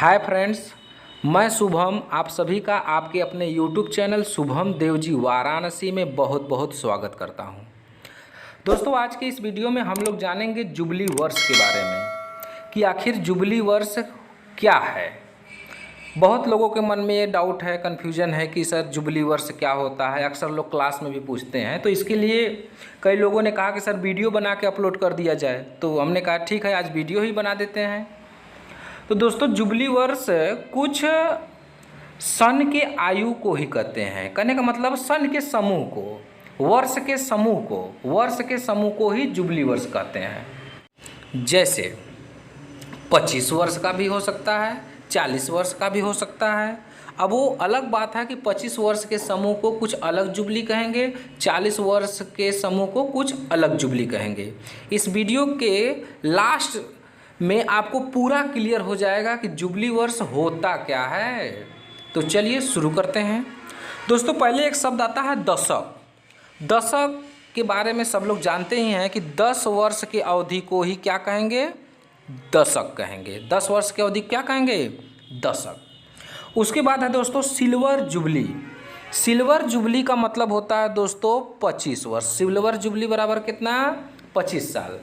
Hi friends, मैं शुभम आप सभी का आपके अपने यूट्यूब चैनल शुभम देवजी वाराणसी में बहुत बहुत स्वागत करता हूं। दोस्तों, आज के इस वीडियो में हम लोग जानेंगे जुबली वर्ष के बारे में कि आखिर जुबली वर्ष क्या है। बहुत लोगों के मन में ये डाउट है, कन्फ्यूजन है कि सर जुबली वर्ष क्या होता है। अक्सर लोग क्लास में भी पूछते हैं, तो इसके लिए कई लोगों ने कहा कि सर वीडियो बना के अपलोड कर दिया जाए, तो हमने कहा ठीक है, आज वीडियो ही बना देते हैं। तो दोस्तों, जुबली वर्ष कुछ सन के आयु को ही कहते हैं। कहने का मतलब सन के समूह को, वर्ष के समूह को ही जुबली वर्ष कहते हैं। जैसे 25 वर्ष का भी हो सकता है, 40 वर्ष का भी हो सकता है। अब वो अलग बात है कि 25 वर्ष के समूह को कुछ अलग जुबली कहेंगे, 40 वर्ष के समूह को कुछ अलग जुबली कहेंगे। इस वीडियो के लास्ट में आपको पूरा क्लियर हो जाएगा कि जुबली वर्ष होता क्या है। तो चलिए शुरू करते हैं। दोस्तों, पहले एक शब्द आता है दशक। दशक के बारे में सब लोग जानते ही हैं कि 10 वर्ष की अवधि को ही क्या कहेंगे, दशक कहेंगे। 10 वर्ष की अवधि क्या कहेंगे, दशक। उसके बाद है दोस्तों सिल्वर जुबली। सिल्वर जुबली का मतलब होता है दोस्तों 25 वर्ष। सिल्वर जुबली बराबर कितना, 25 साल।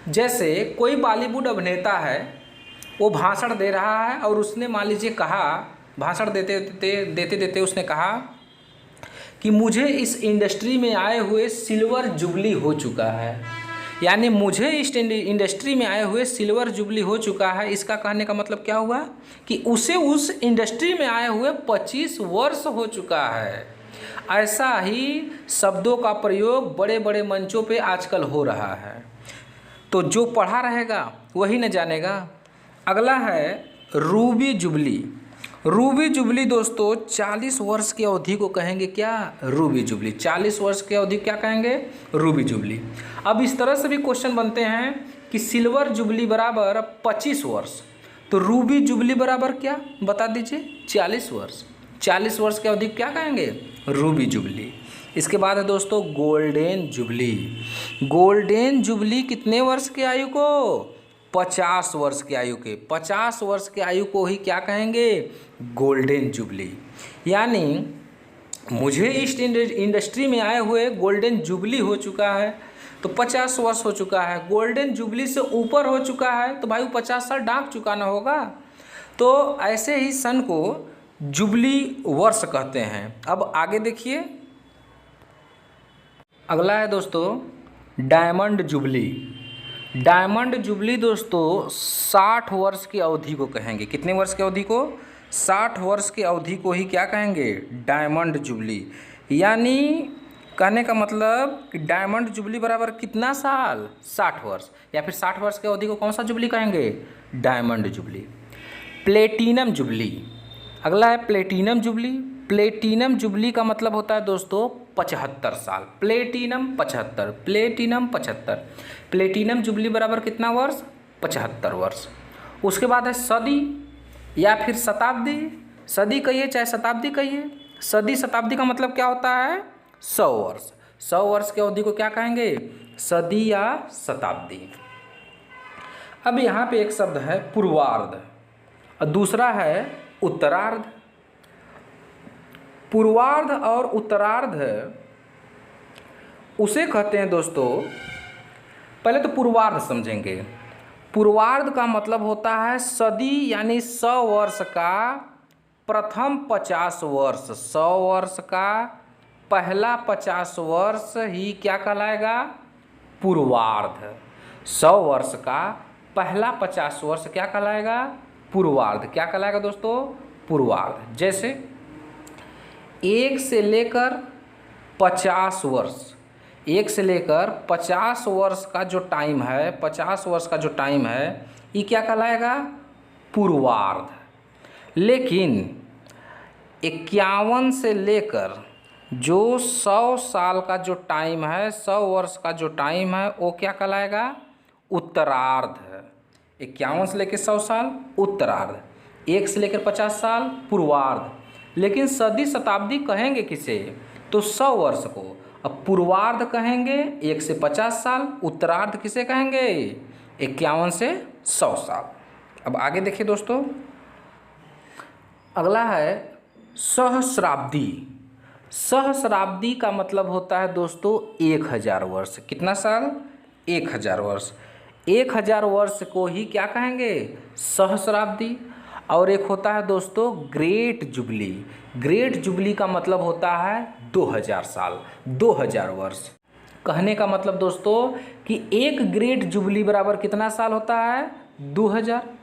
जैसे कोई बॉलीवुड अभिनेता है, वो भाषण दे रहा है और उसने मान लीजिए कहा, भाषण देते उसने कहा कि मुझे इस इंडस्ट्री में आए हुए सिल्वर जुबली हो चुका है। यानी मुझे इस इंडस्ट्री में आए हुए सिल्वर जुबली हो चुका है। इसका कहने का मतलब क्या हुआ कि उसे उस इंडस्ट्री में आए हुए 25 वर्ष हो चुका है। ऐसा ही शब्दों का प्रयोग बड़े बड़े मंचों पे आजकल हो रहा है। तो जो पढ़ा रहेगा वही न जानेगा। अगला है रूबी जुबली। रूबी जुबली दोस्तों 40 वर्ष की अवधि को कहेंगे क्या, रूबी जुबली। 40 वर्ष की अवधि क्या कहेंगे, रूबी जुबली। अब इस तरह से भी क्वेश्चन बनते हैं कि सिल्वर जुबली बराबर 25 वर्ष, तो रूबी जुबली बराबर क्या बता दीजिए, 40 वर्ष। 40 वर्ष की अवधि क्या कहेंगे, रूबी जुबली। इसके बाद है दोस्तों गोल्डन जुबली। गोल्डन जुबली कितने वर्ष की आयु को, 50 वर्ष की आयु के। 50 वर्ष की आयु को ही क्या कहेंगे, गोल्डन जुबली। यानी मुझे इस इंडस्ट्री में आए हुए गोल्डन जुबली हो चुका है, तो 50 वर्ष हो चुका है। गोल्डन जुबली से ऊपर हो चुका है तो भाई वो 50 साल डाक चुकाना होगा। तो ऐसे ही सन को जुबली वर्ष कहते हैं। अब आगे देखिए, अगला है दोस्तों डायमंड जुबली। डायमंड जुबली दोस्तों 60 वर्ष की अवधि को कहेंगे। कितने वर्ष की अवधि को, 60 वर्ष की अवधि को ही क्या कहेंगे, डायमंड जुबली। यानी कहने का मतलब कि डायमंड जुबली बराबर कितना साल, 60 वर्ष। या फिर 60 वर्ष की अवधि को कौन सा जुबली कहेंगे, डायमंड जुबली। प्लेटिनम जुबली, अगला है प्लेटिनम जुबली। प्लेटिनम जुबली का मतलब होता है दोस्तों 75 साल। Platinum 75, platinum 75। प्लेटिनम जुबली बराबर कितना वर्ष, 75 वर्ष। उसके बाद है सदी या फिर शताब्दी। सदी कहिए चाहे शताब्दी कहिए। सदी शताब्दी का मतलब क्या होता है, 100 वर्ष। 100 वर्ष की अवधि को क्या कहेंगे, सदी या शताब्दी। अब यहाँ पे एक शब्द है पूर्वार्ध और दूसरा है उत्तरार्ध। पूर्वार्ध और उत्तरार्ध उसे कहते हैं दोस्तों, पहले तो पूर्वार्ध समझेंगे। पूर्वार्ध का मतलब होता है सदी यानी 100 वर्ष का प्रथम 50 वर्ष। 100 वर्ष का पहला 50 वर्ष ही क्या कहलाएगा, पूर्वार्ध। 100 वर्ष का पहला 50 वर्ष क्या कहलाएगा, पूर्वार्ध। क्या कहलाएगा दोस्तों, पूर्वार्ध। जैसे 1 से लेकर 50 वर्ष, 1 से लेकर 50 वर्ष का जो टाइम है, 50 वर्ष का जो टाइम है, ये क्या कहलाएगा, पूर्वार्ध। लेकिन 51 से लेकर जो 100 साल का जो टाइम है, 100 वर्ष का जो टाइम है, वो क्या कहलाएगा, उत्तरार्ध। 51 से लेकर 100 साल उत्तरार्ध, 1 से लेकर 50 साल पूर्वार्ध। लेकिन सदी शताब्दी कहेंगे किसे, तो 100 वर्ष को। अब पूर्वार्ध कहेंगे 1 से 50 साल, उत्तरार्ध किसे कहेंगे, 51 से 100 साल। अब आगे देखिए दोस्तों, अगला है सहस्राब्दी। सहस्राब्दी का मतलब होता है दोस्तों 1000 वर्ष। कितना साल? 1000 वर्ष। 1000 वर्ष को ही क्या कहेंगे? सहस्राब्दी। और एक होता है दोस्तों ग्रेट जुबली। ग्रेट जुबली का मतलब होता है 2000 साल, 2000 वर्ष। कहने का मतलब दोस्तों कि एक ग्रेट जुबली बराबर कितना साल होता है? 2000।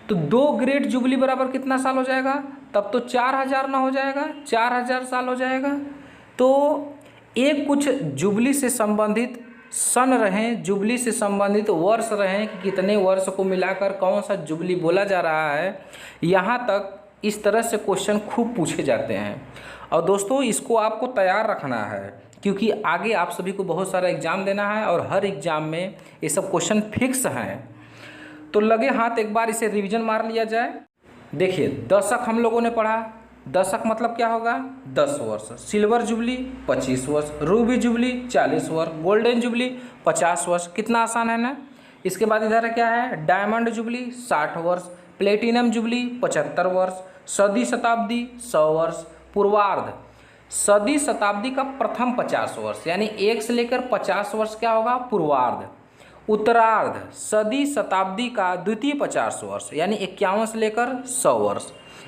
तो 2 ग्रेट जुबली बराबर कितना साल हो जाएगा? तब तो 4000 ना हो जाएगा, 4000 साल हो जाएगा। तो एक कुछ जुबली से संबंधित सन रहें, जुबली से संबंधित वर्ष रहें कि कितने वर्ष को मिलाकर कौन सा जुबली बोला जा रहा है। यहाँ तक इस तरह से क्वेश्चन खूब पूछे जाते हैं। और दोस्तों इसको आपको तैयार रखना है, क्योंकि आगे आप सभी को बहुत सारा एग्ज़ाम देना है और हर एग्ज़ाम में ये सब क्वेश्चन फिक्स हैं। तो लगे हाथ एक बार इसे रिवीजन मार लिया जाए। देखिए, दशक हम लोगों ने पढ़ा। दशक मतलब क्या होगा? 10 वर्ष। सिल्वर जुबली 25 वर्ष, रूबी जुबली 40 वर्ष, गोल्डन जुबली 50 वर्ष। कितना आसान है ना। इसके बाद इधर क्या है? डायमंड जुबली 60 वर्ष, प्लेटिनम जुबली 75 वर्ष, सदी शताब्दी 100 वर्ष, पूर्वार्ध सदी शताब्दी का प्रथम 50 वर्ष, यानी 1 से लेकर 50 वर्ष क्या होगा? पूर्वार्ध। उत्तरार्ध सदी शताब्दी का द्वितीय 50 वर्ष, यानी 51 से लेकर 100 वर्ष।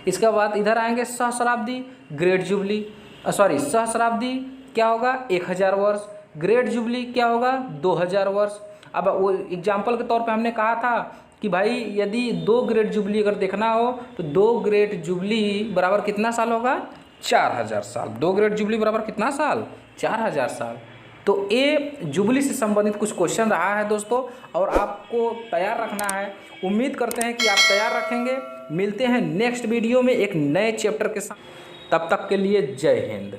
इसके बाद इधर आएंगे सहस्राब्दी, ग्रेट जुबली, सहस्राब्दी क्या होगा? 1000 वर्ष। ग्रेट जुबली क्या होगा? 2000 वर्ष। अब वो एग्जाम्पल के तौर पे हमने कहा था कि भाई यदि 2 ग्रेट जुबली अगर देखना हो तो 2 ग्रेट जुबली बराबर कितना साल होगा? 4000 साल। 2 ग्रेट जुबली बराबर कितना साल? 4000 साल। तो ये जुबली से संबंधित कुछ क्वेश्चन रहा है दोस्तों, और आपको तैयार रखना है। उम्मीद करते हैं कि आप तैयार रखेंगे। मिलते हैं नेक्स्ट वीडियो में एक नए चैप्टर के साथ। तब तक के लिए जय हिंद।